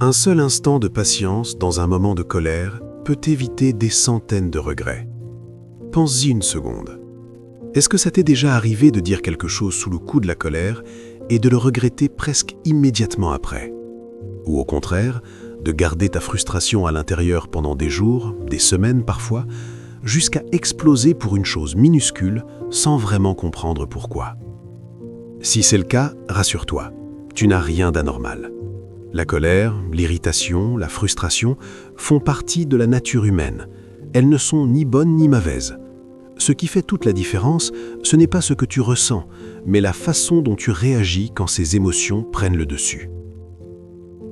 Un seul instant de patience dans un moment de colère peut éviter des centaines de regrets. Pense-y une seconde. Est-ce que ça t'est déjà arrivé de dire quelque chose sous le coup de la colère et de le regretter presque immédiatement après? Ou au contraire, de garder ta frustration à l'intérieur pendant des jours, des semaines parfois, jusqu'à exploser pour une chose minuscule sans vraiment comprendre pourquoi? Si c'est le cas, rassure-toi, tu n'as rien d'anormal. La colère, l'irritation, la frustration font partie de la nature humaine. Elles ne sont ni bonnes ni mauvaises. Ce qui fait toute la différence, ce n'est pas ce que tu ressens, mais la façon dont tu réagis quand ces émotions prennent le dessus.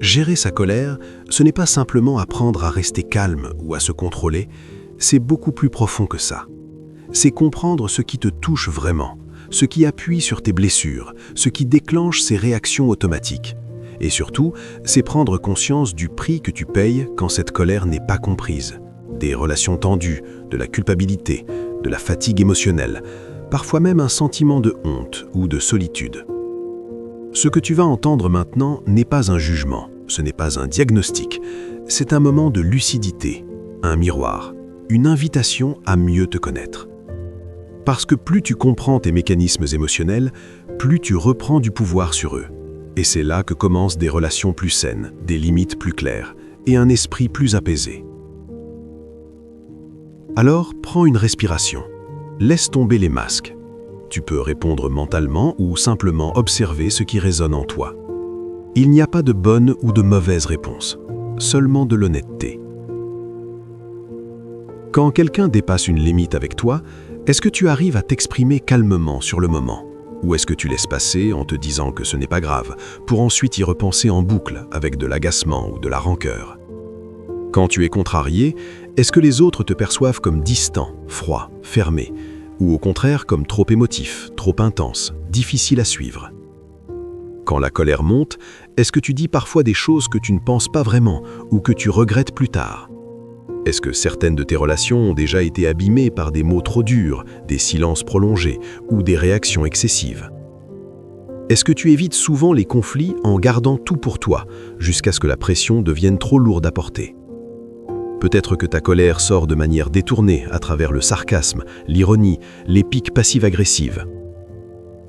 Gérer sa colère, ce n'est pas simplement apprendre à rester calme ou à se contrôler, c'est beaucoup plus profond que ça. C'est comprendre ce qui te touche vraiment, ce qui appuie sur tes blessures, ce qui déclenche ces réactions automatiques. Et surtout, c'est prendre conscience du prix que tu payes quand cette colère n'est pas comprise. Des relations tendues, de la culpabilité, de la fatigue émotionnelle, parfois même un sentiment de honte ou de solitude. Ce que tu vas entendre maintenant n'est pas un jugement, ce n'est pas un diagnostic, c'est un moment de lucidité, un miroir, une invitation à mieux te connaître. Parce que plus tu comprends tes mécanismes émotionnels, plus tu reprends du pouvoir sur eux. Et c'est là que commencent des relations plus saines, des limites plus claires et un esprit plus apaisé. Alors, prends une respiration. Laisse tomber les masques. Tu peux répondre mentalement ou simplement observer ce qui résonne en toi. Il n'y a pas de bonne ou de mauvaise réponse, seulement de l'honnêteté. Quand quelqu'un dépasse une limite avec toi, est-ce que tu arrives à t'exprimer calmement sur le moment ? Ou est-ce que tu laisses passer en te disant que ce n'est pas grave, pour ensuite y repenser en boucle avec de l'agacement ou de la rancœur? Quand tu es contrarié, est-ce que les autres te perçoivent comme distant, froid, fermé, ou au contraire comme trop émotif, trop intense, difficile à suivre? Quand la colère monte, est-ce que tu dis parfois des choses que tu ne penses pas vraiment ou que tu regrettes plus tard? Est-ce que certaines de tes relations ont déjà été abîmées par des mots trop durs, des silences prolongés ou des réactions excessives? Est-ce que tu évites souvent les conflits en gardant tout pour toi, jusqu'à ce que la pression devienne trop lourde à porter? Peut-être que ta colère sort de manière détournée à travers le sarcasme, l'ironie, les piques passives-agressives.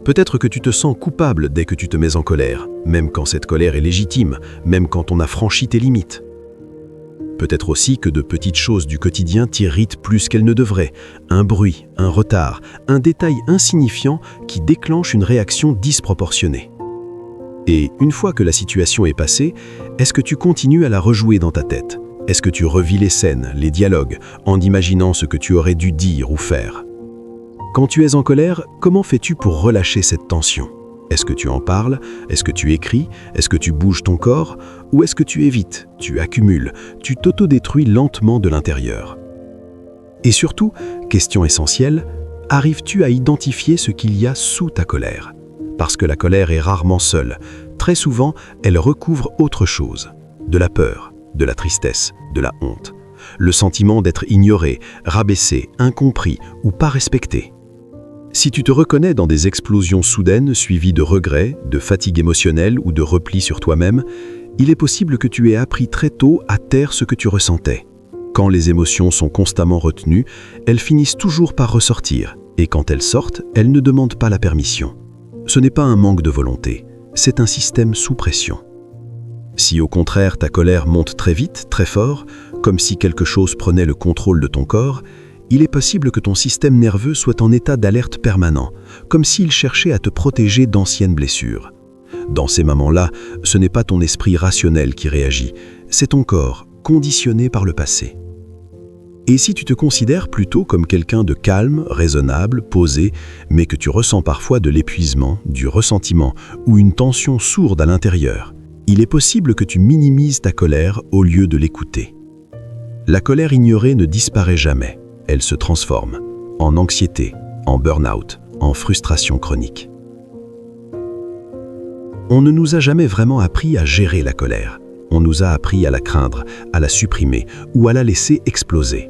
Peut-être que tu te sens coupable dès que tu te mets en colère, même quand cette colère est légitime, même quand on a franchi tes limites. Peut-être aussi que de petites choses du quotidien t'irritent plus qu'elles ne devraient. Un bruit, un retard, un détail insignifiant qui déclenche une réaction disproportionnée. Et une fois que la situation est passée, est-ce que tu continues à la rejouer dans ta tête? Est-ce que tu revis les scènes, les dialogues, en imaginant ce que tu aurais dû dire ou faire? Quand tu es en colère, comment fais-tu pour relâcher cette tension? Est-ce que tu en parles? Est-ce que tu écris? Est-ce que tu bouges ton corps? Ou est-ce que tu évites, tu accumules, tu t'autodétruis lentement de l'intérieur? Et surtout, question essentielle, arrives-tu à identifier ce qu'il y a sous ta colère? Parce que la colère est rarement seule. Très souvent, elle recouvre autre chose. De la peur, de la tristesse, de la honte. Le sentiment d'être ignoré, rabaissé, incompris ou pas respecté. Si tu te reconnais dans des explosions soudaines suivies de regrets, de fatigue émotionnelle ou de repli sur toi-même, il est possible que tu aies appris très tôt à taire ce que tu ressentais. Quand les émotions sont constamment retenues, elles finissent toujours par ressortir, et quand elles sortent, elles ne demandent pas la permission. Ce n'est pas un manque de volonté, c'est un système sous pression. Si au contraire ta colère monte très vite, très fort, comme si quelque chose prenait le contrôle de ton corps, il est possible que ton système nerveux soit en état d'alerte permanent, comme s'il cherchait à te protéger d'anciennes blessures. Dans ces moments-là, ce n'est pas ton esprit rationnel qui réagit, c'est ton corps, conditionné par le passé. Et si tu te considères plutôt comme quelqu'un de calme, raisonnable, posé, mais que tu ressens parfois de l'épuisement, du ressentiment ou une tension sourde à l'intérieur, il est possible que tu minimises ta colère au lieu de l'écouter. La colère ignorée ne disparaît jamais. Elle se transforme en anxiété, en burn-out, en frustration chronique. On ne nous a jamais vraiment appris à gérer la colère. On nous a appris à la craindre, à la supprimer ou à la laisser exploser.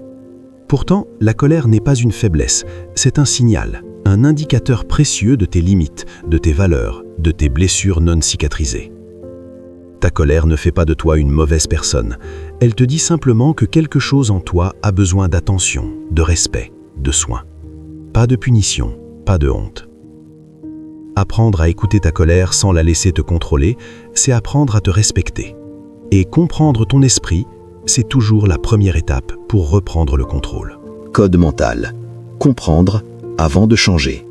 Pourtant, la colère n'est pas une faiblesse, c'est un signal, un indicateur précieux de tes limites, de tes valeurs, de tes blessures non cicatrisées. Ta colère ne fait pas de toi une mauvaise personne. Elle te dit simplement que quelque chose en toi a besoin d'attention, de respect, de soin. Pas de punition, pas de honte. Apprendre à écouter ta colère sans la laisser te contrôler, c'est apprendre à te respecter. Et comprendre ton esprit, c'est toujours la première étape pour reprendre le contrôle. Code mental. Comprendre avant de changer.